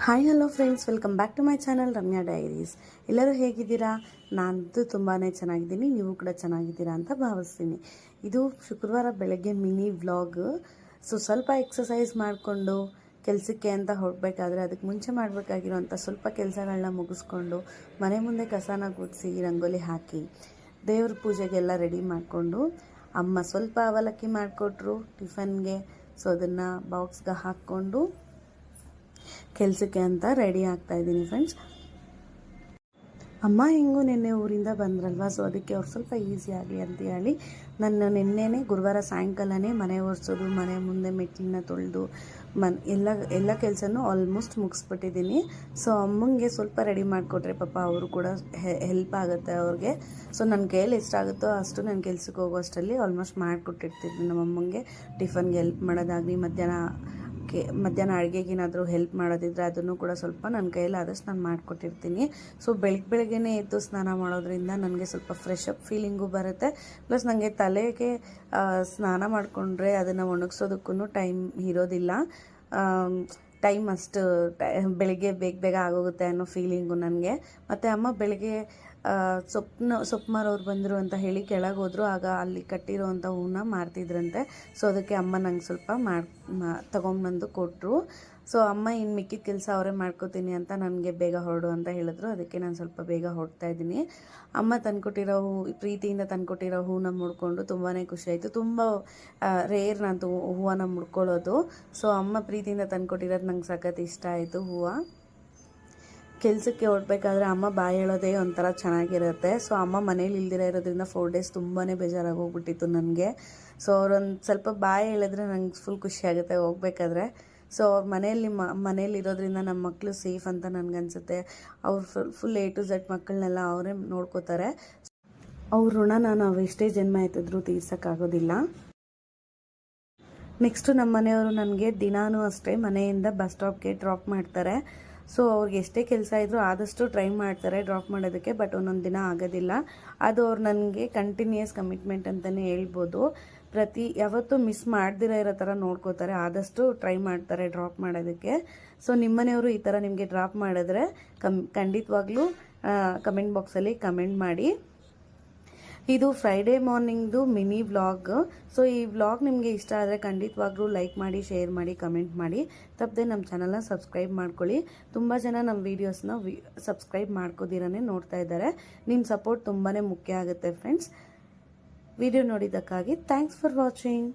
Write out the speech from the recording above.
Hi hello friends, welcome back to my channel Ramya diaries. ಎಲ್ಲರೂ ಹೇಗಿದ್ದೀರಾ? ನಾನಂತೂ ತುಂಬಾ ಚೆನ್ನಾಗಿದ್ದೀನಿ, ನೀವು ಕೂಡ ಚೆನ್ನಾಗಿದ್ದೀರಾ ಅಂತ ಭಾವಿಸ್ತೀನಿ. ಇದು ಶುಕ್ರವಾರ ಬೆಳಗ್ಗೆ ಮಿನಿ ವ್ಲಾಗ್. ಸ್ವಲ್ಪ ಎಕ್ಸಸೈಸ್ ಮಾಡಿಕೊಂಡು ಕೆಲಸಕ್ಕೆ ಅಂತ ಹೊರಡಬೇಕಾದ್ರೆ ಅದಕ್ಕೆ ಮುಂಚೆ ಮಾಡಬೇಕಾಗಿರೋಂಥ ಸ್ವಲ್ಪ ಕೆಲಸಗಳನ್ನ ಮುಗಿಸ್ಕೊಂಡು ಮನೆ ಮುಂದೆ ಕಸನ ಗುಡಿಸಿ ರಂಗೋಲಿ ಹಾಕಿ ದೇವ್ರ ಪೂಜೆಗೆಲ್ಲ ರೆಡಿ ಮಾಡಿಕೊಂಡು ಅಮ್ಮ ಸ್ವಲ್ಪ ಅವಲಕ್ಕಿ ಮಾಡಿಕೊಟ್ರು ಟಿಫನ್ಗೆ. ಸೊ ಅದನ್ನು ಬಾಕ್ಸ್ಗೆ ಹಾಕ್ಕೊಂಡು ಕೆಲಸಕ್ಕೆ ಅಂತ ರೆಡಿ ಆಗ್ತಾ ಇದ್ದೀನಿ ಫ್ರೆಂಡ್ಸ್. ಅಮ್ಮ ಹೆಂಗೂ ನಿನ್ನೆ ಊರಿಂದ ಬಂದ್ರಲ್ವ, ಸೊ ಅದಕ್ಕೆ ಅವ್ರು ಸ್ವಲ್ಪ ಈಸಿಯಾಗಿ ಅಂತ ಹೇಳಿ ನಾನು ನಿನ್ನೆನೇ ಗುರುವಾರ ಸಾಯಂಕಾಲನೇ ಮನೆ ಒರೆಸೋದು, ಮನೆ ಮುಂದೆ ಮೆಟ್ಟಿಲನ್ನ ತೊಳೆದು ಎಲ್ಲ ಕೆಲಸನೂ ಆಲ್ಮೋಸ್ಟ್ ಮುಗಿಸ್ಬಿಟ್ಟಿದ್ದೀನಿ. ಸೊ ಅಮ್ಮಂಗೆ ಸ್ವಲ್ಪ ರೆಡಿ ಮಾಡಿಕೊಟ್ರೆ ಪಾಪ ಅವರು ಕೂಡ ಹೆಲ್ಪ್ ಆಗುತ್ತೆ ಅವ್ರಿಗೆ. ಸೊ ನನ್ನ ಕೈಯಲ್ಲಿ ಎಷ್ಟಾಗುತ್ತೋ ಅಷ್ಟು ನಾನು ಕೆಲ್ಸಕ್ಕೆ ಹೋಗೋ ಅಷ್ಟರಲ್ಲಿ ಆಲ್ಮೋಸ್ಟ್ ಮಾಡಿಕೊಟ್ಟಿರ್ತೀನಿ ನಮ್ಮ ಅಮ್ಮಂಗೆ. ಟಿಫನ್ಗೆ ಹೆಲ್ಪ್ ಮಾಡೋದಾಗಲಿ, ಮಧ್ಯಾಹ್ನ ಅಡುಗೆಗೆ ಏನಾದರೂ ಹೆಲ್ಪ್ ಮಾಡೋದಿದ್ರೆ ಅದನ್ನು ಕೂಡ ಸ್ವಲ್ಪ ನನ್ನ ಕೈಯಲ್ಲಿ ಆದಷ್ಟು ನಾನು ಮಾಡಿಕೊಟ್ಟಿರ್ತೀನಿ. ಸೊ ಬೆಳಗ್ಗೆನೇ ಎದ್ದು ಸ್ನಾನ ಮಾಡೋದ್ರಿಂದ ನನಗೆ ಸ್ವಲ್ಪ ಫ್ರೆಶ್ ಅಪ್ ಫೀಲಿಂಗು ಬರುತ್ತೆ. ಪ್ಲಸ್ ನನಗೆ ತಲೆಗೆ ಸ್ನಾನ ಮಾಡಿಕೊಂಡ್ರೆ ಅದನ್ನು ಒಣಗಿಸೋದಕ್ಕೂ ಟೈಮ್ ಇರೋದಿಲ್ಲ. ಟೈಮ್ ಅಷ್ಟು ಬೆಳಗ್ಗೆ ಬೇಗ ಆಗೋಗುತ್ತೆ ಅನ್ನೋ ಫೀಲಿಂಗು ನನಗೆ. ಮತ್ತು ಅಮ್ಮ ಬೆಳಗ್ಗೆ ಸೊಪ್ಪು ಮಾರೋರು ಬಂದರು ಅಂತ ಹೇಳಿ ಕೆಳಗೆ ಹೋದ್ರು. ಆಗ ಅಲ್ಲಿ ಕಟ್ಟಿರೋವಂಥ ಹೂವನ್ನ ಮಾರ್ತಿದ್ರಂತೆ. ಸೊ ಅದಕ್ಕೆ ಅಮ್ಮ ನಂಗೆ ಸ್ವಲ್ಪ ತೊಗೊಂಬಂದು ಕೊಟ್ಟರು. ಸೊ ಅಮ್ಮ ಇನ್ನು ಮಿಕ್ಕಿದ ಕೆಲಸ ಅವರೇ ಮಾಡ್ಕೋತೀನಿ ಅಂತ ನನಗೆ ಬೇಗ ಹೊರಡು ಅಂತ ಹೇಳಿದ್ರು. ಅದಕ್ಕೆ ನಾನು ಸ್ವಲ್ಪ ಬೇಗ ಹೊರಡ್ತಾ ಇದ್ದೀನಿ. ಅಮ್ಮ ತಂದುಕೊಟ್ಟಿರೋ ಪ್ರೀತಿಯಿಂದ ತಂದುಕೊಟ್ಟಿರೋ ಹೂವನ್ನ ಮುಡ್ಕೊಂಡು ತುಂಬಾ ಖುಷಿಯಾಯಿತು. ತುಂಬ ರೇರ್ ನಾನು ಹೂವನ್ನ ಮುಡ್ಕೊಳ್ಳೋದು. ಸೊ ಅಮ್ಮ ಪ್ರೀತಿಯಿಂದ ತಂದುಕೊಟ್ಟಿರೋದು ನಂಗೆ ಸಖತ್ ಇಷ್ಟ ಆಯಿತು ಹೂವು. ಕೆಲಸಕ್ಕೆ ಹೊರಡ್ಬೇಕಾದ್ರೆ ಅಮ್ಮ ಬಾಯಿ ಹೇಳೋದೇ ಒಂಥರ ಚೆನ್ನಾಗಿರುತ್ತೆ. ಸೊ ಅಮ್ಮ ಮನೇಲಿ ಇಲ್ದಿರ ಇರೋದ್ರಿಂದ 4 ಡೇಸ್ ತುಂಬಾ ಬೇಜಾರಾಗಿ ಹೋಗ್ಬಿಟ್ಟಿತ್ತು ನನಗೆ. ಸೊ ಅವ್ರೊಂದು ಸ್ವಲ್ಪ ಬಾಯಿ ಹೇಳಿದ್ರೆ ನಂಗೆ ಫುಲ್ ಖುಷಿಯಾಗುತ್ತೆ ಹೋಗ್ಬೇಕಾದ್ರೆ. ಸೊ ಅವ್ರ ಮನೇಲಿ ಇರೋದ್ರಿಂದ ನಮ್ಮ ಮಕ್ಕಳು ಸೇಫ್ ಅಂತ ನನಗನ್ಸುತ್ತೆ. ಅವ್ರು ಫುಲ್ A to Z ಮಕ್ಕಳನ್ನೆಲ್ಲ ಅವರೇ ನೋಡ್ಕೋತಾರೆ. ಅವ್ರ ಋಣನ ನಾವು ಎಷ್ಟೇ ಜನ್ಮ ಎತ್ತಿದ್ರೂ ತೀರ್ಸೋಕ್ಕಾಗೋದಿಲ್ಲ. ನೆಕ್ಸ್ಟು ನಮ್ಮ ಮನೆಯವರು ನನಗೆ ದಿನಾನೂ ಅಷ್ಟೇ ಮನೆಯಿಂದ ಬಸ್ ಸ್ಟಾಪ್ಗೆ ಡ್ರಾಪ್ ಮಾಡ್ತಾರೆ. ಸೊ ಅವ್ರಿಗೆ ಎಷ್ಟೇ ಕೆಲಸ ಇದ್ದರೂ ಆದಷ್ಟು ಟ್ರೈ ಮಾಡ್ತಾರೆ ಡ್ರಾಪ್ ಮಾಡೋದಕ್ಕೆ. ಬಟ್ ಒಂದೊಂದು ದಿನ ಆಗೋದಿಲ್ಲ. ಅದು ಅವ್ರು ನನಗೆ ಕಂಟಿನ್ಯೂಯಸ್ ಕಮಿಟ್ಮೆಂಟ್ ಅಂತಲೇ ಹೇಳ್ಬೋದು. ಯಾವತ್ತೂ ಮಿಸ್ ಮಾಡ್ದಿರ ಇರೋ ಥರ ನೋಡ್ಕೋತಾರೆ, ಆದಷ್ಟು ಟ್ರೈ ಮಾಡ್ತಾರೆ ಡ್ರಾಪ್ ಮಾಡೋದಕ್ಕೆ. ಸೊ ನಿಮ್ಮನೆಯವರು ಈ ಥರ ನಿಮಗೆ ಡ್ರಾಪ್ ಮಾಡಿದ್ರೆ ಖಂಡಿತವಾಗ್ಲೂ ಕಮೆಂಟ್ ಬಾಕ್ಸಲ್ಲಿ ಕಮೆಂಟ್ ಮಾಡಿ. ಇದು ಫ್ರೈಡೇ ಮಾರ್ನಿಂಗ್ದು ಮಿನಿ ವ್ಲಾಗ್. ಸೊ ಈ ವ್ಲಾಗ್ ನಿಮಗೆ ಇಷ್ಟ ಆದರೆ ಖಂಡಿತವಾಗ್ಲೂ ಲೈಕ್ ಮಾಡಿ, ಶೇರ್ ಮಾಡಿ, ಕಮೆಂಟ್ ಮಾಡಿ. ತಪ್ಪದೆ ನಮ್ಮ ಚಾನಲ್ನ ಸಬ್ಸ್ಕ್ರೈಬ್ ಮಾಡ್ಕೊಳ್ಳಿ. ತುಂಬ ಜನ ನಮ್ಮ ವೀಡಿಯೋಸ್ನ ಸಬ್ಸ್ಕ್ರೈಬ್ ಮಾಡ್ಕೋದಿರೇ ನೋಡ್ತಾ ಇದ್ದಾರೆ. ನಿಮ್ಮ ಸಪೋರ್ಟ್ ತುಂಬಾ ಮುಖ್ಯ ಆಗುತ್ತೆ ಫ್ರೆಂಡ್ಸ್. ವಿಡಿಯೋ ನೋಡಿದ್ದಕ್ಕಾಗಿ ಥ್ಯಾಂಕ್ಸ್ ಫಾರ್ ವಾಚಿಂಗ್.